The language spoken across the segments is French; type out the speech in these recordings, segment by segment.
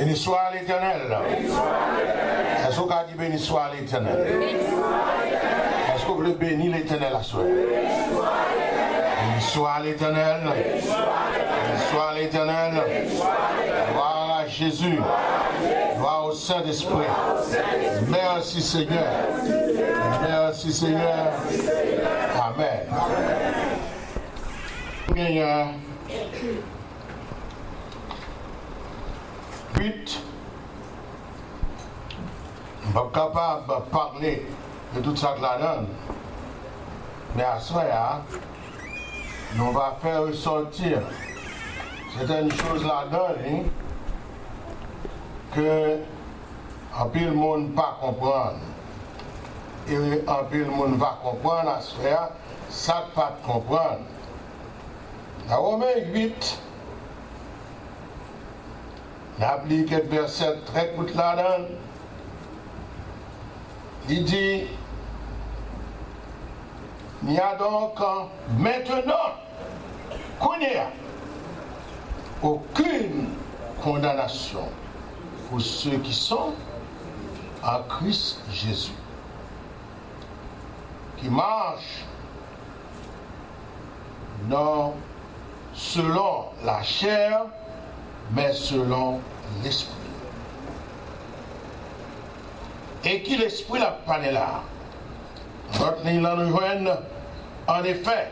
Béni soit l'Éternel. Est-ce qu'on a dit béni soit l'Éternel? Est-ce qu'on veut bénir l'Éternel à soi? Béni soit l'Éternel. Béni soit l'Éternel. Gloire à Jésus. Gloire au Saint-Esprit. Merci Seigneur. Merci Seigneur. Amen. Seigneur. 8. Je ne suis pas capable de parler de tout ça que la donne. Mais à ce moment-là, nous va faire ressortir certaines choses là-dedans que un peu le monde ne pas comprendre. Et un peu le monde va comprendre à ce moment-là, ça ne pas comprendre. Dans Romains 8, on a appris quelques versets très courts là-dedans. Il dit, il n'y a donc maintenant qu'on y a aucune condamnation pour ceux qui sont en Christ Jésus, qui marchent non selon la chair, mais selon l'esprit. Et qui l'esprit l'a parlé là. Notre ligne là nous joigne, en effet,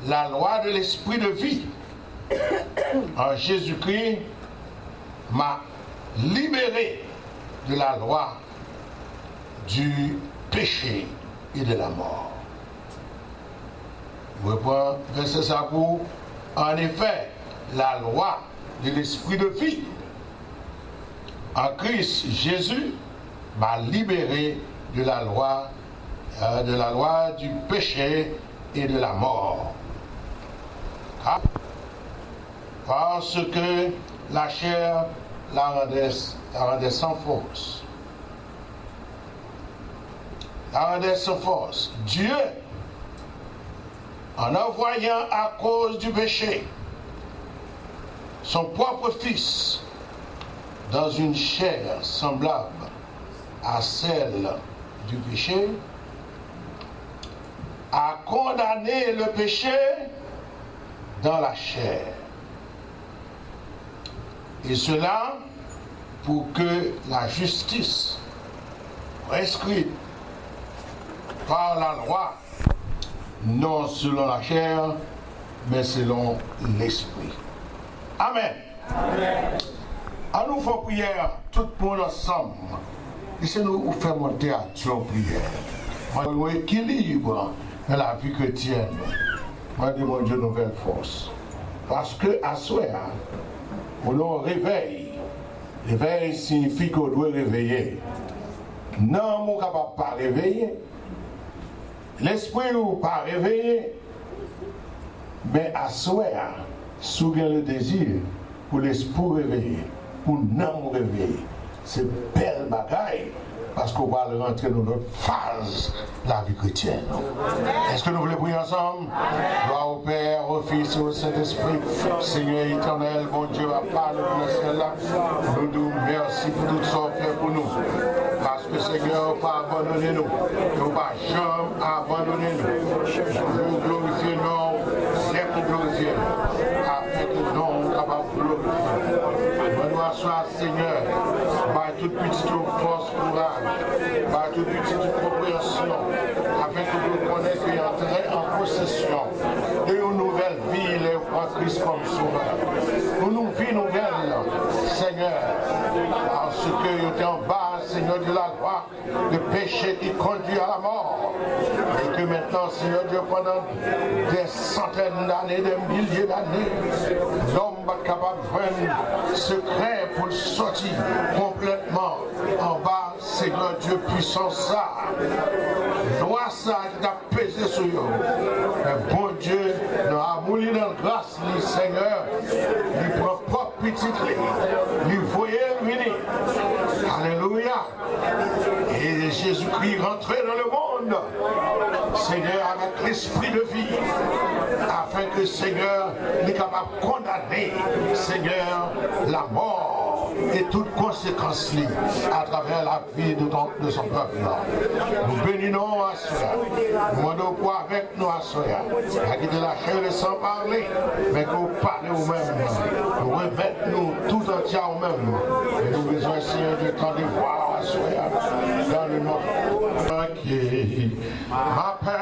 la loi de l'esprit de vie en Jésus-Christ m'a libéré de la loi du péché et de la mort. Je reprends verset ça pour, en effet, la loi de l'esprit de vie en Christ Jésus m'a libéré de la loi du péché et de la mort. Parce que la chair la rendait sans force. La rendait sans force. Dieu, en envoyant à cause du péché son propre Fils dans une chair semblable à celle du péché, a condamné le péché dans la chair. Et cela pour que la justice prescrite par la loi, non selon la chair, mais selon l'esprit. Amen. Amen. À nous faire prière, tout le monde ensemble. Et c'est nous qui faisons monter à Dieu en prière. Moi, je équilibre dans la vie chrétienne. Moi, je demande Dieu nouvelle force. Parce que à soi, on nous réveille. Réveil signifie qu'on doit réveiller. Non, on ne peut pas réveiller. L'esprit n'est pas réveillé. Mais à soi, souviens le désir pour l'esprit réveiller, pour non réveiller. C'est belle bagaille. Parce qu'on va rentrer dans notre phase de la vie chrétienne. Est-ce que nous voulons prier ensemble? Gloire au Père, au Fils et au Saint-Esprit. Seigneur éternel, bon Dieu, à part le ciel-là, nous disons merci pour tout ce qu'on fait pour nous. Parce que Seigneur, pas abandonner nous. Nous ne pas jamais abandonner nous. Nous glorifions nous, c'est pour glorifier. Afin que nous soyons capables de glorifier. Nous asseoir, Seigneur, par toute petite force, courage, par toute petite compréhension, afin que nous connaissions et entrer en possession d'une nouvelle vie, en Christ comme sauveur. Nous vie nouvelle, Seigneur, parce que nous étions en bas, Seigneur, de la loi, le péché qui conduit à la mort. Et que maintenant, Seigneur Dieu, pendant des centaines d'années, des milliers d'années, l'homme va être capable de prendre secret pour le sortir complètement en bas, Seigneur Dieu puissant ça. Loi ça qui a pesé sur eux. Mais bon Dieu, nous avons moulu dans la grâce, Seigneur, il prend propre petit, il voyait venir. Alléluia. Et Jésus-Christ rentrait dans le monde, Seigneur, avec l'esprit de vie, afin que Seigneur est capable de condamner, Seigneur, la mort. et toutes conséquences liées à travers la vie de son peuple. Nous bénissons à cela. Nous demandons quoi avec nous à cela. À quitter la chair sans parler, mais que vous parlez vous-même. Nous remettons nous tout entier vous-même. Et nous besoin, Seigneur, de temps de voir à cela dans le nom qui m'appelle.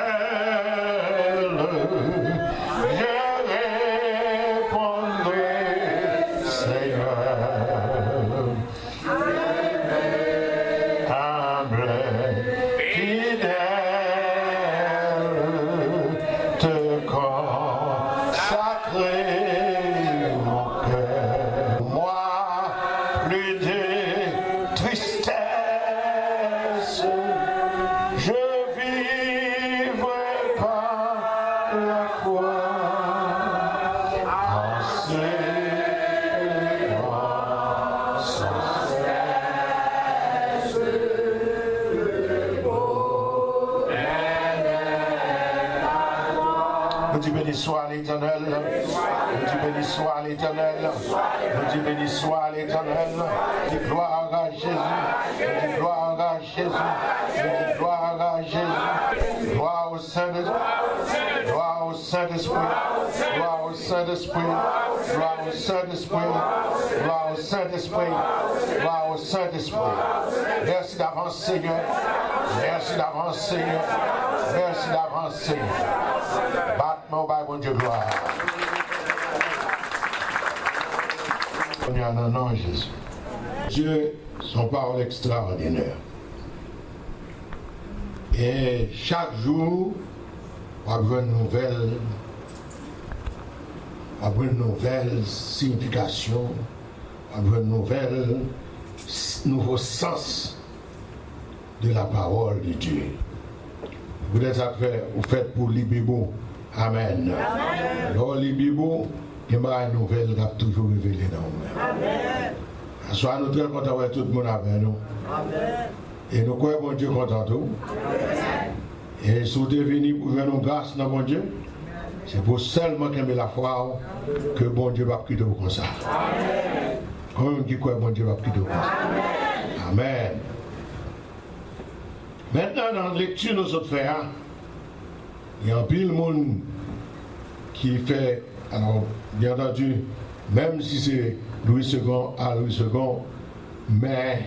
Soit l'Éternel, nous dit béni soit l'Éternel, nous dit béni soit l'Éternel, nous dit gloire à Jésus, nous dit gloire à Jésus, nous dit gloire à Jésus, gloire au Saint-Esprit, gloire au Saint-Esprit, gloire au Saint-Esprit, gloire au Saint-Esprit, gloire au Saint-Esprit, gloire au Saint-Esprit. Merci d'avance Seigneur, merci d'avance Seigneur, merci d'avance Seigneur. Battement by bon Dieu gloire. On y a un nom Jésus. Dieu, son parole extraordinaire. Et chaque jour, on a une nouvelle signification, on a un nouveau sens de la parole de Dieu. Vous êtes affaire, vous faites pour l'Ibébo. Amen. Alors, l'Ibébo, il y a une nouvelle qui a toujours révélé dans nous-mêmes. Amen. Soit nous très contents de tout le monde avec nous. Amen. Et nous croyons bon Dieu content de nous. Et si vous êtes venus pour faire nos grâces dans mon Dieu, c'est pour seulement qu'il y ait la foi que bon Dieu va quitter vous comme ça. Amen. Comme qui croit bon Dieu va quitter vous comme ça. Amen. Amen. Maintenant, dans la lecture nous autres faire, il y a un pile de monde qui fait, alors bien entendu, même si c'est Louis II à Louis II, mais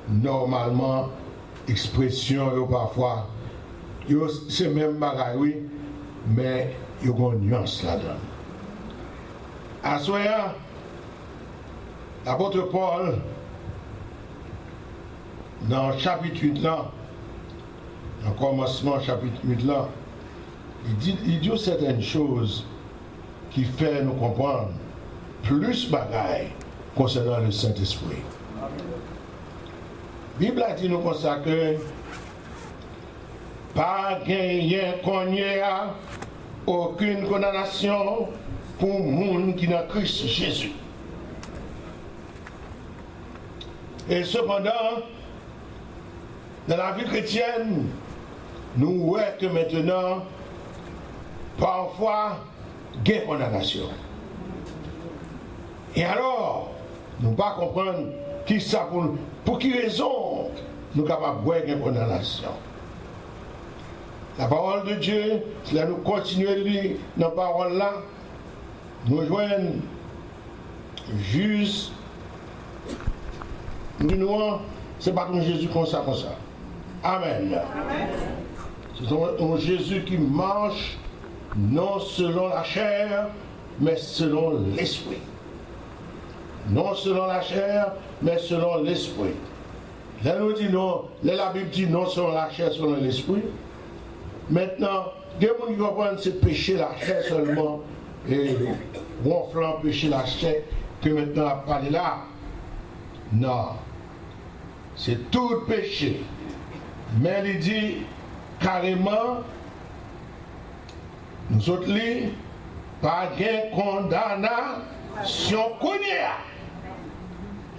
normalement, expression, parfois, c'est même bagaille, oui, mais il y a une nuance là-dedans. À ce moment-là, l'apôtre Paul, dans le chapitre 8 là, en commencement chapitre 8 là, il dit certaines choses qui font nous comprendre plus bagaille concernant le Saint-Esprit. La Bible a dit nous comme ça que pas gagné cogné aucune condamnation pour le monde qui est dans Christ Jésus. Et cependant, dans la vie chrétienne, nous voyons que maintenant, parfois, il y a condamnation. Et alors, nous ne pouvons pas comprendre qui ça pour qui raison nous sommes capables de voir une condamnation. La parole de Dieu, si nous continuons à lire dans la parole là, nous joignons juste, nous c'est pas comme Jésus comme ça. Amen. C'est un Jésus qui marche non selon la chair, mais selon l'esprit. Non selon la chair, mais selon l'esprit. Là, nous dit non, là, la Bible dit non selon la chair, selon l'esprit. Maintenant, des gens qui comprennent c'est pécher la chair seulement, et ronflant pécher la chair, que maintenant à parler là. Non, c'est tout péché. Mais il dit carrément, nous autres, pas de condamnation kounia.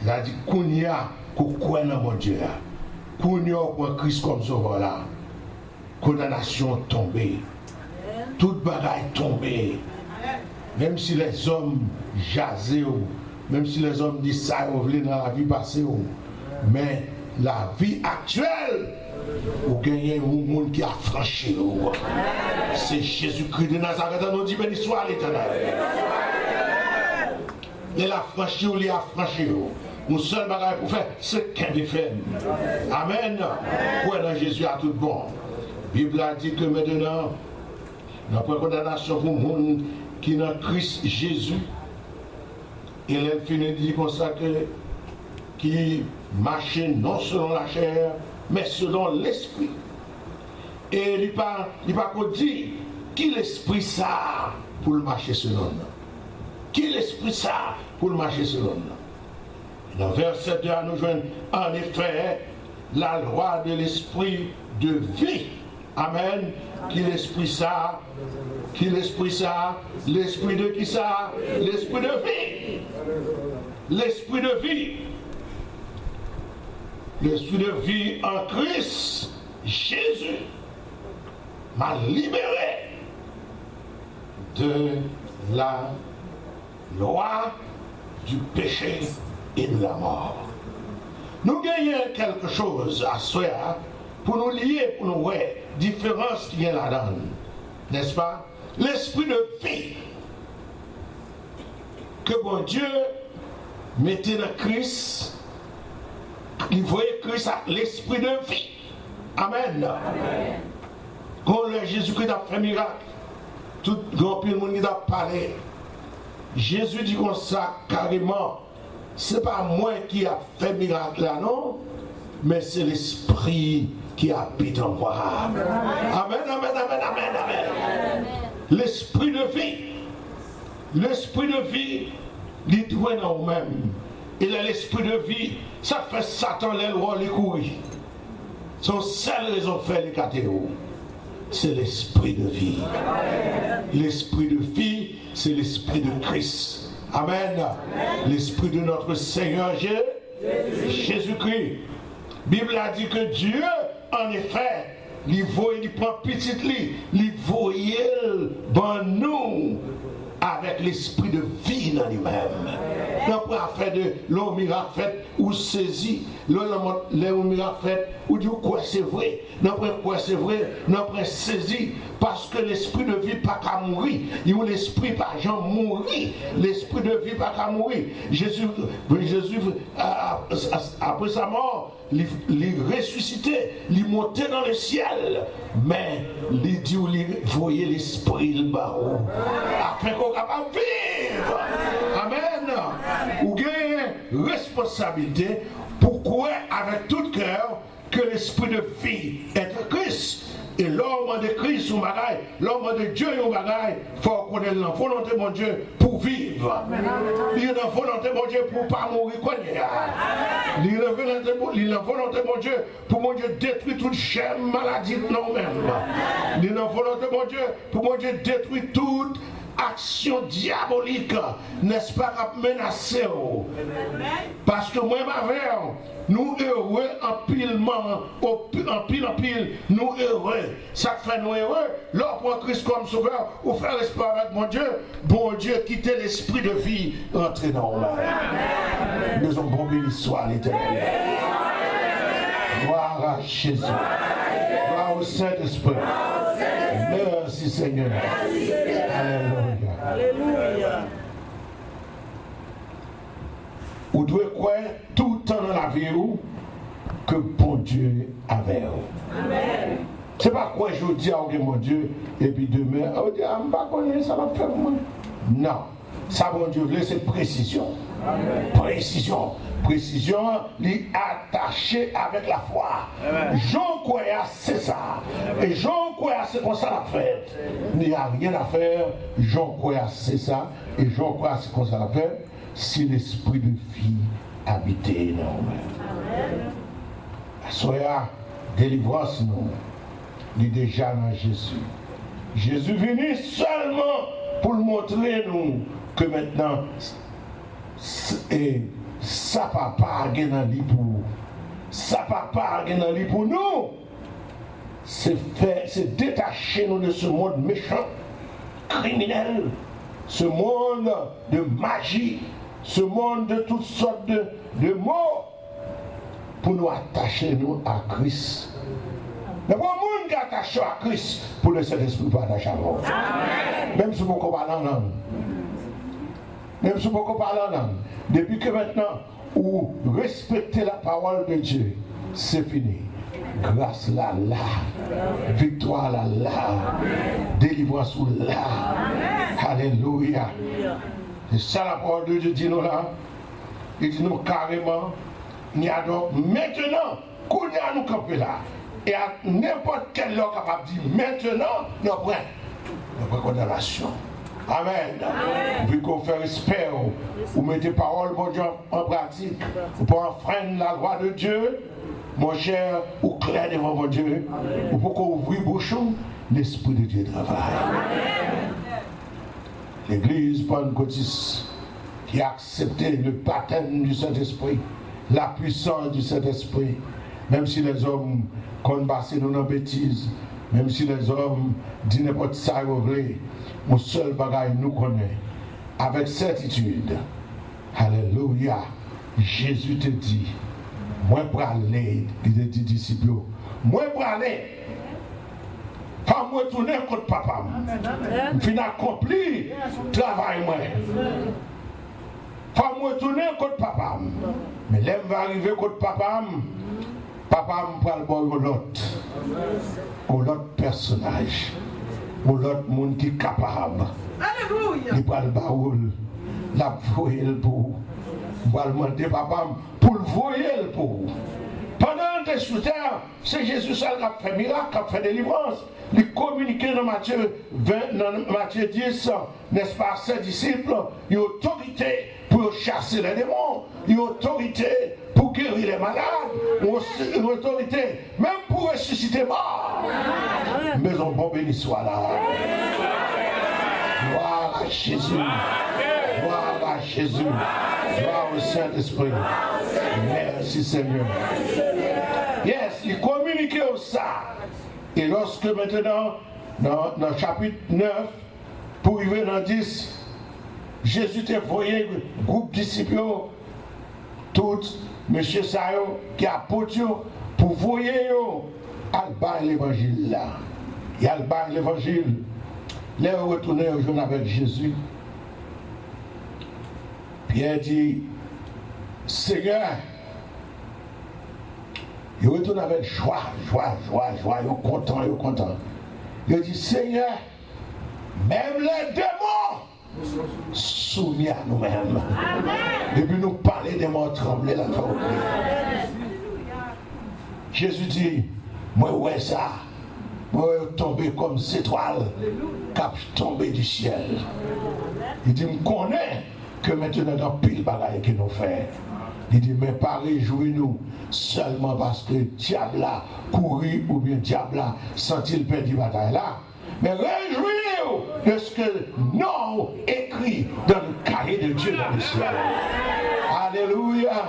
Il a dit kounia, pourquoi dans mon Dieu là? Kounia pour Christ comme sauveur là. Condamnation tombée. Toute bagaille tombée. Même si les hommes jasaient même si les hommes disent ça, ils veulent dans la vie passée. Mais la vie actuelle, vous gagnez un monde qui a franchi. C'est Jésus-Christ de Nazareth, nous dit béni soit l'Éternel. Il a franchi, il a franchi. Nous seul bagage pour faire ce qu'il fait. Amen. Pour dans Jésus à tout bon. La Bible a dit que maintenant, nous avons condamnation pour le monde qui est dans Christ Jésus. Et elle finit de dire comme ça que qui marche non selon la chair, mais selon l'esprit. Et il n'y a pas qu'on dit qui l'esprit ça pour le marcher selon nous. Qui l'esprit ça pour le marcher selon nous. Dans verset 2, nous joignons en effet la loi de l'esprit de vie. Amen. Qui l'esprit ça? Qui l'esprit ça? L'esprit de qui ça? L'esprit de vie. L'esprit de vie. L'esprit de vie en Christ Jésus m'a libéré de la loi du péché et de la mort. Nous gagnons quelque chose à soi pour nous lier, pour nous voir différence qui est là-dedans. N'est-ce pas? L'esprit de vie que bon Dieu mettait dans Christ, il voyait Christ à l'esprit de vie. Amen. Amen. Quand Jésus-Christ a fait miracle, tout le monde qui a parlé, Jésus dit comme ça carrément, c'est pas moi qui a fait miracle là, non, mais c'est l'esprit qui habite en moi. Amen, amen, amen, amen, amen. L'esprit de vie. L'esprit de vie, il doit dans nous-mêmes. Et l'esprit de vie, ça fait Satan les lois, les courir. Son seule raison de faire les catégories, c'est l'esprit de vie. L'esprit de vie, c'est l'esprit de Christ. Amen. L'esprit de notre Seigneur Jésus-Christ. La Bible a dit que Dieu, en effet, il prend petit, il voyait dans nous avec l'esprit de vie dans lui-même. Non pas faire de l'homme miracle fait ou saisi, l'homme miracle fait ou dit quoi c'est vrai, non pas quoi c'est vrai, non pas saisi, parce que l'esprit de vie pas qu'à mourir, il l'esprit pas Jean mourir, l'esprit de vie pas qu'à mourir. Jésus après sa mort, il ressuscité, il monté dans le ciel, mais il dit où il voyait l'esprit le barreau, afin qu'on capable vivre. Amen. Ou gagne responsabilité pour croire avec tout cœur que l'esprit de vie est Christ. Et l'homme de Christ ou bagaille, l'homme de Dieu ou bagaille, il faut connaître la volonté de mon Dieu pour vivre. Il y a la volonté de mon Dieu pour ne pas mourir. Il y a la volonté de mon Dieu pour mon Dieu détruire toute chaîne maladie de nous-mêmes. Il y a la volonté de mon Dieu pour mon Dieu détruire toute action diabolique, n'est-ce pas, à menacer. Parce que moi, ma mère, nous heureux en pilement, en pile, nous heureux. Ça fait nous heureux. L'on prend Christ comme sauveur, ou faire l'espoir avec mon Dieu, quitter l'esprit de vie, entrer dans le nous avons bon béni soit l'Éternel. Gloire à Jésus. Gloire au Saint-Esprit. Merci Seigneur. Alléluia. Alléluia. Vous devez croire tout le temps dans la vie que bon Dieu avait. Amen. C'est pas quoi je dis à mon Dieu et puis demain, on dit, ah, ça va faire moi. Non. Ça, bon Dieu, c'est précision. Amen. Précision. Précision, est attachée avec la foi. Jean croit c'est ça. Et Jean croit c'est comme ça la fête. Il n'y a rien à faire. Jean croit c'est ça. Et Jean croit c'est comme ça la fête. Si l'esprit de vie habitait énormément. Soyez délivrance, nous. Il est déjà dans Jésus. Jésus venu seulement pour montrer nous que maintenant, ça papa a dans lit pour nous. Ça papa a dans lit pour nous. C'est détacher nous de ce monde méchant, criminel, ce monde de magie, ce monde de toutes sortes de mots pour nous attacher nous à Christ. Mais pour le monde qui est attaché à Christ, pour le Saint-Esprit pas attaché à vous. Même si vous parlez en langue. Même si vous parlez en langue. Depuis que maintenant, vous respectez la parole de Dieu, c'est fini. Grâce là, victoire là, délivrance là. Alléluia. C'est ça la parole de Dieu dit nous là. Il dit nous carrément, il y a donc maintenant, qu'on y a nous camper là. Et à n'importe quel heure capable de dire maintenant, nous prenons condamnation. Amen. Vu qu'on fait respect, vous mettez parole bon Dieu en pratique, vous pouvez enfreindre la loi de Dieu, mon cher, ou clair devant mon Dieu, ou pour qu'on ouvre bouchon, l'Esprit de Dieu travaille. L'église pentecôtiste qui a accepté le baptême du Saint-Esprit, la puissance du Saint-Esprit, même si les hommes combattent nous dans la bêtise, même si les hommes disent n'importe ça, mon seul bagage nous connaît. Avec certitude, alléluia, Jésus te dit, moi pour aller, il te dit disciples, moi pour aller, pas moi tourner contre papa, je finis accompli travail moi. Pas moi tourner contre papa, mais là je vais arriver contre papa. Papa me parle de l'autre personnage, l'autre monde qui est capable. Alléluia. Il parle baoul, la voyer pour. Il va demander papa pour le voyer pour. Pendant que sous terre, c'est Jésus seul qui a fait miracle, qui a fait délivrance. Il communiquait dans Matthieu 10, n'est-ce pas, ses disciples, il y a autorité pour chasser les démons, il y a autorité pour guérir les malades, il y a autorité même pour ressusciter mort. Mais on bon béni soit là. Gloire à Jésus. Gloire à Jésus. Gloire au Saint-Esprit. Merci Seigneur. Yes, il communiquait au ça. Et lorsque maintenant, dans le chapitre 9, pour arriver dans 10, Jésus t'a envoyé un groupe de disciples, tous, M. Sayo, qui a porté pour voyer à l'évangile là. Il y a l'évangile. Là, on retourne au jour avec Jésus. Pierre dit, Seigneur, il retourne avec joie, il est content. Il dit, Seigneur, même les démons soumis à nous-mêmes. Et puis nous parler des morts trembler la foi. Jésus dit, moi ouais ça, moi tomber comme cette étoile cap tombé du ciel. Il dit, me connaît que maintenant dans pile bagaille que nous fait. Il dit, mais pas réjouis-nous seulement parce que diable a couru ou bien diable a senti le perdu bataille là. Mais réjouis-nous de ce que nous écrit dans le cahier de Dieu dans le ciel. Alléluia.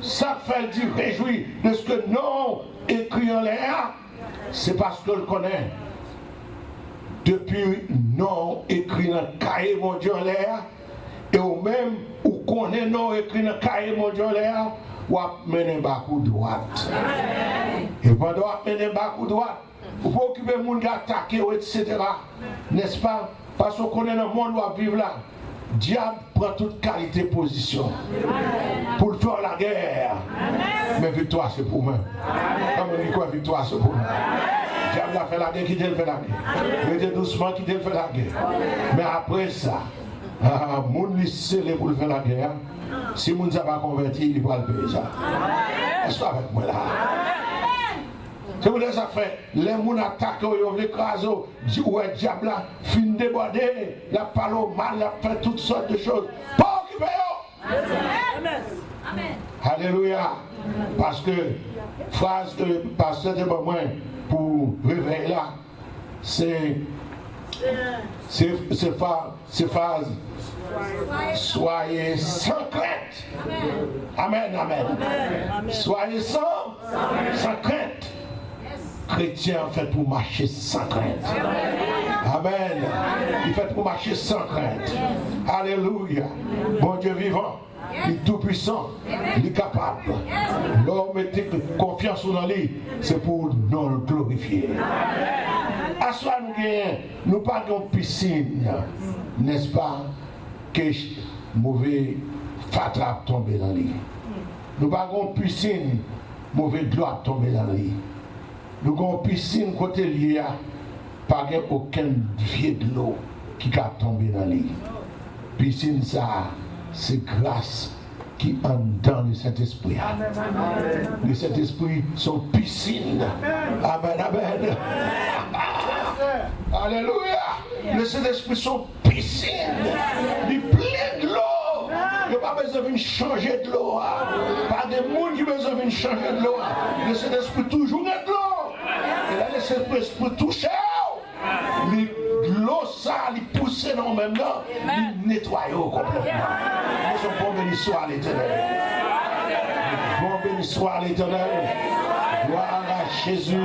Ça fait dire réjouis de ce que nous écrit en l'air. C'est parce que le connaît. Depuis nous écrit dans le cahier mon Dieu en l'air. Et au même où connaît nous écrit dans le cahier mon Dieu en l'air. Ou à mener beaucoup droite. Et pendant à mener beaucoup droite. Vous pouvez occuper le monde qui attaque, etc. N'est-ce pas? Parce qu'on connaît le monde où on vit là. Diable prend toute qualité position. Pour faire la guerre. Mais victoire c'est pour moi. Comme on dit quoi, victoire c'est pour moi. Diable a fait la guerre, qui dit fait la guerre. Mettez doucement qui dit fait la guerre. Mais après ça, monde est scellé pour faire la guerre. Si le monde n'a pas converti, il va le payer ça. Est-ce avec moi là? C'est pour ça que les gens attaquent, ils ont écrasé, ouais, diable là, fin débordé, la parole au mal, la fait toutes sortes de choses. Pas occupé. Amen. Alléluia. Parce que, phrase que le pasteur de moi pour réveiller là, c'est phrase. Soyez sans crainte. Amen, amen. Soyez sans crainte. Chrétien fait pour marcher sans crainte. Amen. Il fait pour marcher sans crainte. Alléluia. Bon Dieu vivant. Il est tout puissant, il est capable. L'homme met confiance dans lui, c'est pour nous le glorifier. À soi, nous pas de piscine, n'est-ce pas, que mauvais fatra tomber dans lui. Nous pas de piscine, mauvais gloire tomber dans lui. Nous avons une piscine côté lié, pas aucun vieux de l'eau qui a tombé dans lui. Piscine ça. C'est grâce qui en dans le Saint-Esprit. Le Saint-Esprit sont piscines. Amen, amen. Alléluia. Le Saint-Esprit sont piscines. Il plein de l'eau. Il n'y a pas besoin de changer de l'eau. Pas de monde qui a besoin de changer de l'eau. Le Saint-Esprit toujours de l'eau. Et là, le Saint-Esprit touche. L'eau ça, il pousse dans le même temps, il nettoie complètement. Nous sommes bons bénis soit l'Éternel. Bon bénis soit l'Éternel. Gloire à Jésus.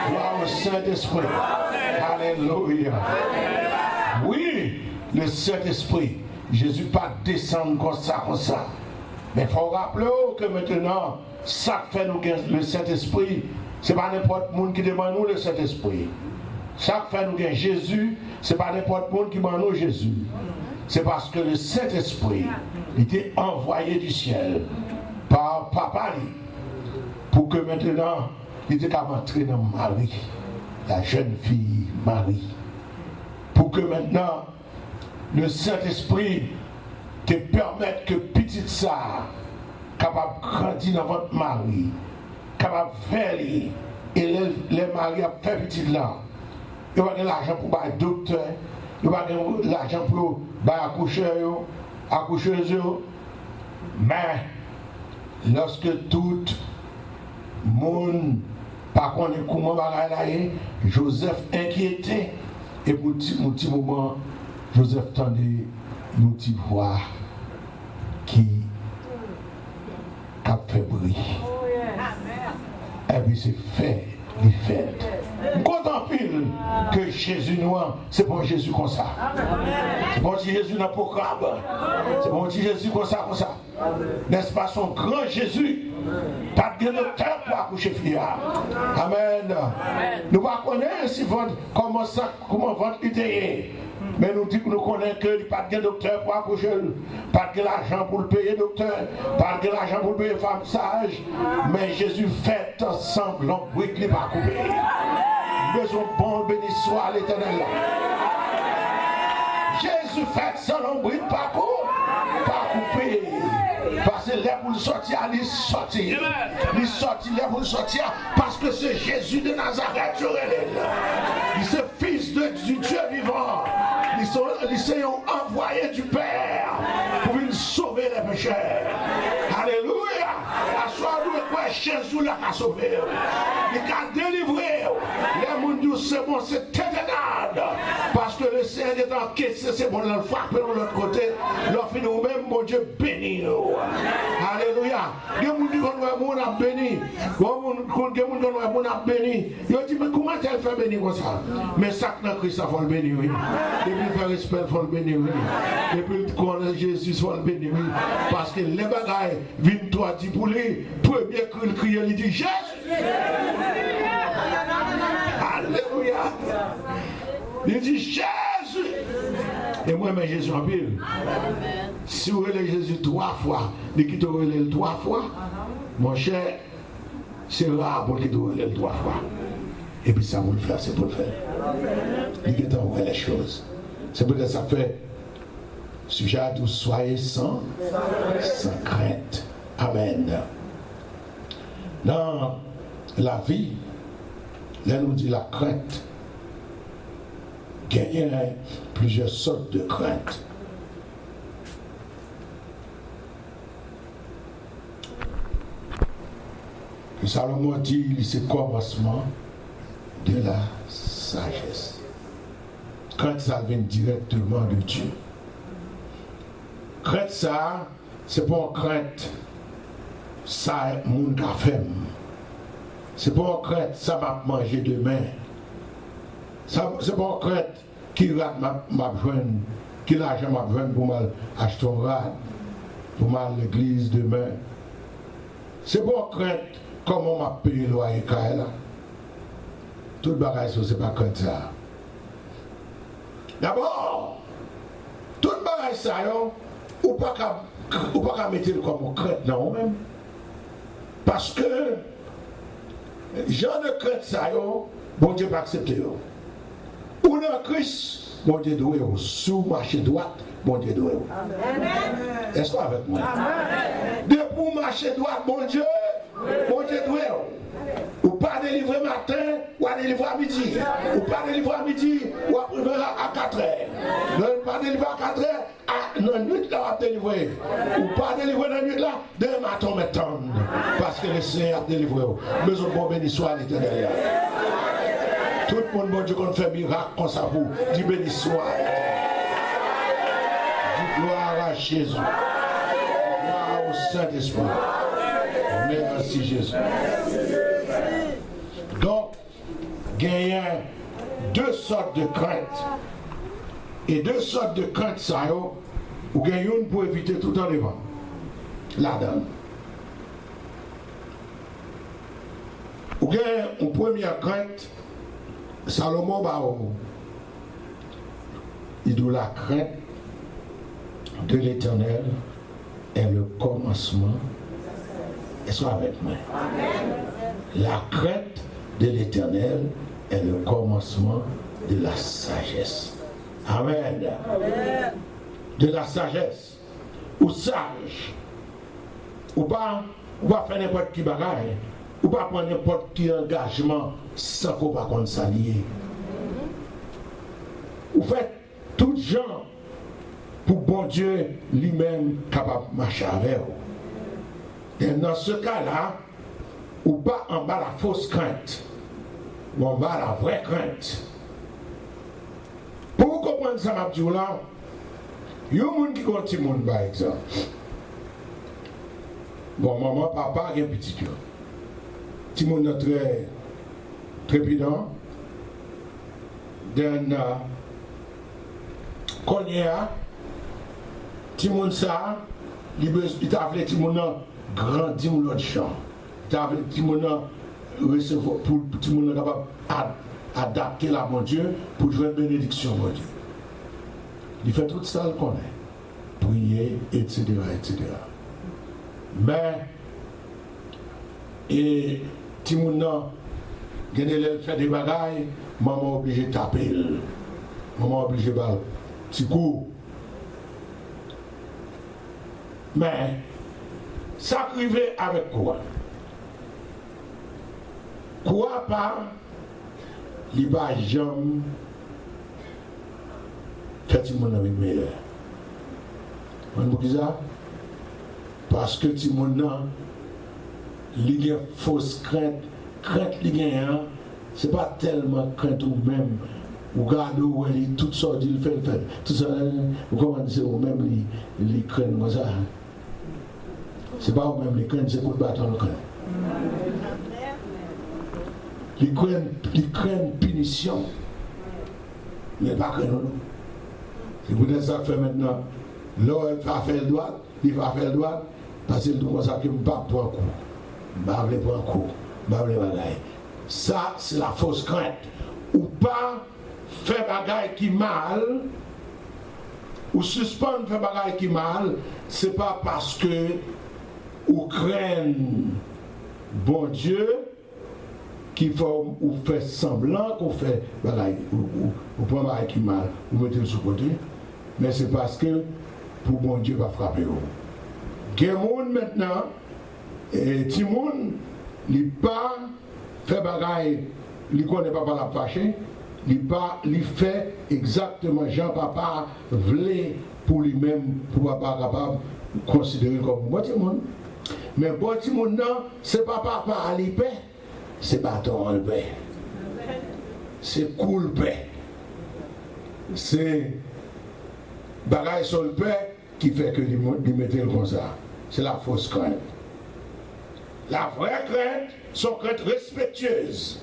Gloire au Saint-Esprit. Alléluia. Oui, le Saint-Esprit. Jésus pas descendre comme ça. Mais il faut rappeler que maintenant, ça fait nous le Saint-Esprit. Ce n'est pas n'importe qui qui demande nous le Saint-Esprit. Chaque fois nous gagnons Jésus, ce n'est pas n'importe qui qui demande nous Jésus. C'est parce que le Saint-Esprit était envoyé du ciel par Papa pour que maintenant il était capable d'entrer dans Marie, la jeune fille Marie. Pour que maintenant le Saint-Esprit te permette que petite ça capable de grandir dans votre mari, capable de faire et les maris a fait petit là. Il n'y a pas l'argent pour le docteur, il n'y a pas l'argent pour accoucheuse. Mais lorsque tout le monde par contre comment va aller, Joseph inquiété et pour un petit moment Joseph tendait une petite voix qui a fait bruit. Et puis c'est fait, il fait. Content pile que Jésus noir, c'est pour Jésus comme ça. C'est pour Jésus n'a pas crabe. C'est pour Jésus comme ça. N'est-ce pas son grand Jésus? Pas de docteur pour accoucher fille. Amen. Nous ne connaissons pas comment votre idée. Mais nous disons que nous connaissons qu'il n'y a pas de docteur pour accoucher, pas de l'argent pour le payer docteur, pas de l'argent pour le payer femme sage. Mais Jésus fait ensemble l'embrouille qui n'est pas coupé. Besoin bon béni soit l'Éternel. Jésus fait sans l'embrouille pas coupé. Parce que là pour le sortir, il sortit. Il sortit là pour le sortir parce que c'est Jésus de Nazareth. Il est fils du Dieu vivant. Ils sont envoyés du Père pour venir sauver les pécheurs. Alléluia. À soi, nous quoi Jésus l'a sauvé. Il a délivré. Les gens disent c'est bon, c'est ténébreux. Parce que le Seigneur est encaissé, c'est bon, le frapper de l'autre côté. Leur fin nous-mêmes, mon Dieu, bénis nous. Alléluia. Les gens disent qu'on a béni. Les gens a béni. Ils disent mais comment elle fait bénir comme ça? Mais ça, Christ, ça faut le bénir, oui. Depuis faire respect, il faut le bénir, oui. Depuis connaître Jésus, il faut le bénir, oui. Parce que les bagailles viennent toi dire pour lui, premier cri, il crie, il dit Jésus. Alléluia. Il dit Jésus. Et moi, mais Jésus en pile. Si vous relèvez Jésus 3 fois, mais qui te relève 3 fois, mon cher, c'est rare pour qu'il te relève 3 fois. Et puis ça, vous le faire, c'est pour le faire. Il est en vrai les choses. C'est pour que ça fait sujet à tous, soyez sans crainte. Amen. Dans la vie, là nous dit la crainte. Il y a plusieurs sortes de craintes. Et Salomon dit, c'est le commencement de la sagesse. Crainte, ça vient directement de Dieu. Crainte, ça, c'est pas une crainte, ça, mon café. C'est pas une crainte, ça va manger demain. C'est pas une crainte, qui rate m'a besoin, qui l'argent m'a besoin pour m'acheter un rad, pour m'aller à l'église demain. C'est pour crainte comment m'a payé le loyer là. Tout le bagage, c'est pas comme ça. D'abord, tout le bagage, ça, ou pas qu'à mettre comme crainte, non, même. Parce que, genre de crainte, ça, bon Dieu pas accepter. Ou dans Christ, bon Dieu doit, sous marcher droite, bon Dieu doit. Est-ce que avec moi? De pour marcher droite, bon Dieu doit. Ou pas délivrer matin, ou à délivrer à midi. Ou pas délivrer à midi, ou à 4 heures. Ne pas délivrer à 4 heures, dans la nuit là, on délivrer. Ou pas délivrer dans la nuit là, demain matin, on m'attend. Parce que le Seigneur a délivré. Mais on peut bénir soit l'éternel. Tout le monde, bon Dieu, qu'on fait miracle comme ça pour dire béni soit. Dis gloire à Jésus. Gloire au Saint-Esprit. Merci Jésus. Donc, il y a deux sortes de craintes. Et deux sortes de craintes, ça, ou il y a une pour éviter tout en devant. La dame. Ou il y a une première crainte, Salomon, il dit la crainte de l'Éternel est le commencement. Est-ce avec moi? La crainte de l'Éternel est le commencement de la sagesse. Amen. De la sagesse. Ou sage. Ou pas faire n'importe qui bagaille. Ou pas prendre n'importe qui engagement sans qu'on va qu'on s'allier. Ou faites tout gens pour bon Dieu lui-même capable de marcher avec vous. Et dans ce cas-là, ou pas en bas la fausse crainte, ou en bas la vraie crainte. Pour vous comprendre ça, ma petite là, il y a un monde qui compte un monde, par exemple. Bon, maman, papa, il y a un petit cœur. Petit monde très trépidant. D'un cognac, petit monde ça, il t'a appelé petit monde grandir l'autre champ. Il t'a appelé petit monde recevoir pour petit monde capable adapter la bon Dieu pour jouer une bénédiction bon Dieu. Il fait tout ça le connaît. Prier, etc., etc. Mais et petit monde il fait des bagailles, maman obligé de taper. Maman obligé de faire petit coup. Mais ça arrivait avec quoi? Quoi pas? Il va jamais faire tout le monde avec meilleur. On vous dit ça? Parce que tout le monde il y a fausse crainte il y a c'est pas tellement crainte ou même ou garde où il tout ça il fait tout ça vous comment c'est ou même les crainte comme ça c'est pas ou même les crainte c'est pour battre le crainte les crainte punition mais pas crainte non c'est pour ça que fait maintenant là il va faire le droit il va faire le droit parce que tout comme ça que pas pour un coup pas pour un coup ça c'est la fausse crainte ou pas faire bagaille qui mal ou suspendre faire bagaille qui mal c'est pas parce que ou craignent bon Dieu qu'il faut ou faire semblant qu'on fait bagaille ou prend bagaille qui mal ou mettez le sous côté mais c'est parce que pour bon Dieu va frapper vous. Quelqu'un maintenant et tout le monde il pas fait bagaille il connaît pas la fâcher il fait exactement Jean papa voulait pour lui-même pour pas capable considérer comme bon tout le monde mais bon tout le monde non c'est pas papa à l'épée c'est bâton en paix c'est cool paix c'est bagaille sur le paix qui fait que il mettait comme ça c'est la fausse crainte. La vraie crainte, sont craintes respectueuses.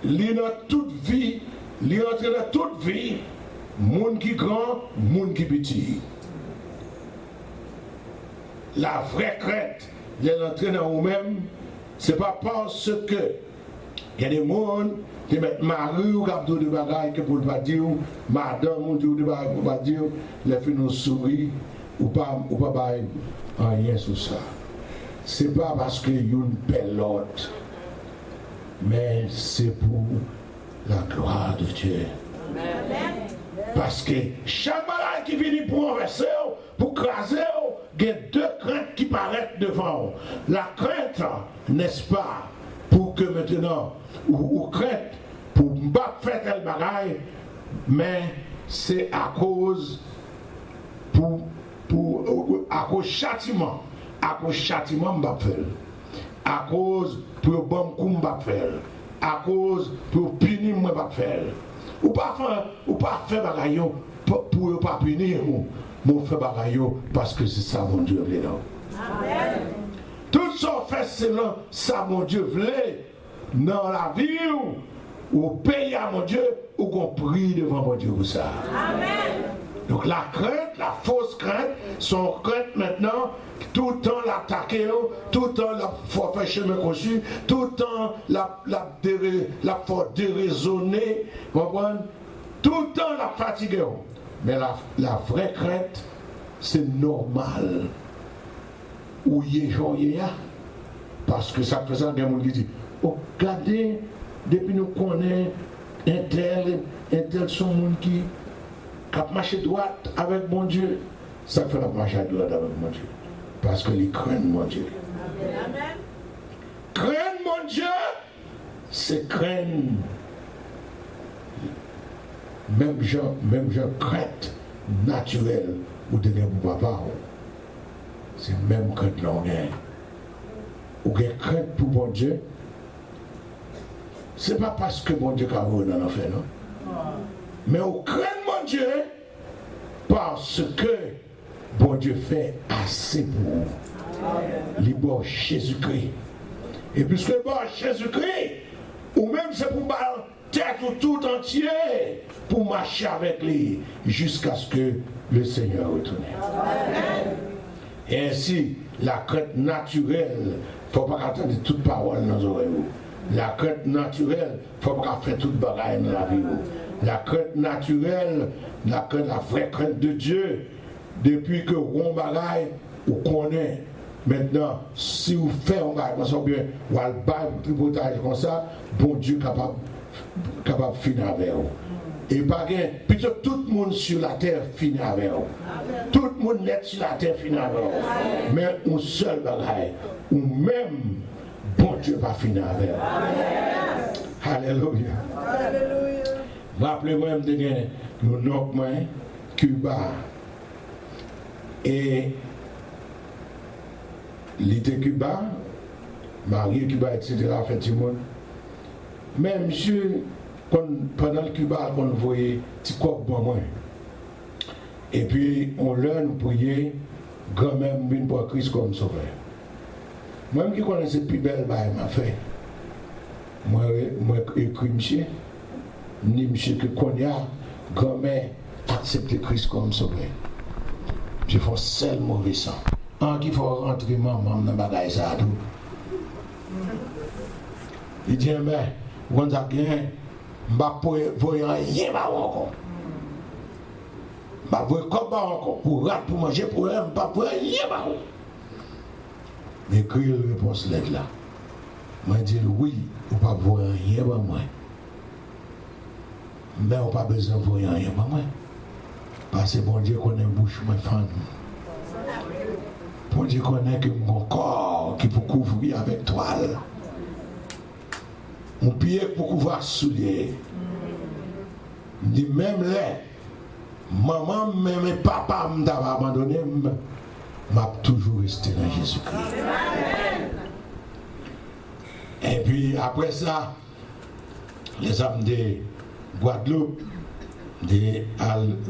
Dans toute vie, Il est entré dans toute vie, monde qui grand, monde qui petit. La vraie crainte, il est entré dans vous-même, ce n'est pas parce que il y a des gens qui mettent mari ou qui des bagages que pour ne pas dire, madame ou des bagages pour ne pas dire, les filles nous sourient ou pas rien sur ça. Ce n'est pas parce qu'il y a une belle l'autre, mais c'est pour la gloire de Dieu. Amen. Parce que chaque bagage qui vient pour renverser, pour craser, il y a deux craintes qui paraissent devant. La crainte, n'est-ce pas, pour que maintenant, ou crainte pour ne pas faire tel bagage, mais c'est à cause à cause châtiment. À cause châtiment, je vais faire. À cause pour bon coup, je vais faire. À cause pour punir, je vais faire. Ou pas faire bagaille pour ne pas punir, mais faire bagaille parce que c'est ça mon Dieu voulait. Amen. Tout ça fait c'est ça mon Dieu voulait dans la vie ou payer à mon Dieu ou qu'on prie devant mon Dieu pour ça. Amen. Donc la crainte, la fausse crainte, son crainte maintenant, tout le temps l'attaquer, tout le temps la faire chemin conçu, tout le temps la faire déraisonner, comprendre? Tout le temps la fatiguer. Mais la vraie crainte, c'est normal. Où y est Jean parce que ça fait ça, il y a des gens qui disent, oh, regardez, depuis nous connaissons un tel son monde qui a marché droite avec mon Dieu, ça fait la marche à droite avec mon Dieu. Parce que ils craignent mon Dieu. Amen. Craindre mon Dieu, c'est craindre. Même gens crainte naturelle ou de mon papa. C'est même crainte l'on a. Ou une crainte pour mon Dieu. Ce n'est pas parce que mon Dieu a vu dans l'enfer, non? Mais on craint mon Dieu parce que bon Dieu fait assez pour vous. Libre Jésus-Christ. Et puisque bon Jésus-Christ, ou même c'est pour battre tête tout entier, pour marcher avec lui jusqu'à ce que le Seigneur retourne. Et ainsi, la crainte naturelle, il ne faut pas attendre toute parole dans nos oreilles. La crainte naturelle, il ne faut pas faire toute bagaille dans la vie. La crainte naturelle, la vraie crainte de Dieu, depuis que on bagaille, on connaît. Maintenant, si vous faites un bagaille comme ça, bien, ou un tripotage comme ça, bon Dieu capable de finir avec vous. Et pas bien, plutôt tout le monde sur la terre finit avec vous. Tout le monde net sur la terre finit avec vous. Mais un seul bagaille, ou même bon Dieu va finir avec vous. Alléluia. Alléluia. Rappelez-moi de gagner nous nommons Cuba et l'été Cuba, marié Cuba, etc. effectivement. Mais monsieur, pendant le Cuba, on voyait petit corps bon moins. Et puis on l'a nous prier grand-même une pour Christ comme sauveur. Moi-même qui connaissais plus belle baille m'a fait. Moi écrit monsieur. Ni monsieur que Konya, grand-mère, accepte Christ comme sauveur. Je fais seul mauvais sang. En qui faut rentrer maman dans le bagage ça tout. Il dit, mais, vous avez bien, je ne vais rien encore. Je ne vais pas encore. Pour manger, pour rien, je ne vais rien encore. Mais quand il répond là, moi je dis oui, vous ne pouvez voir rien pour moi. Mais on n'a pas besoin de voir rien pour moi. Parce que bon Dieu connaît bouche, moi fan. Bon Dieu connaît que mon corps qui peut couvrir avec toile. Mon pied pour couvrir soulier. Dit même là, maman, même papa m'a abandonné, m'a toujours resté dans Jésus-Christ. Et puis après ça, les hommes de Guadeloupe,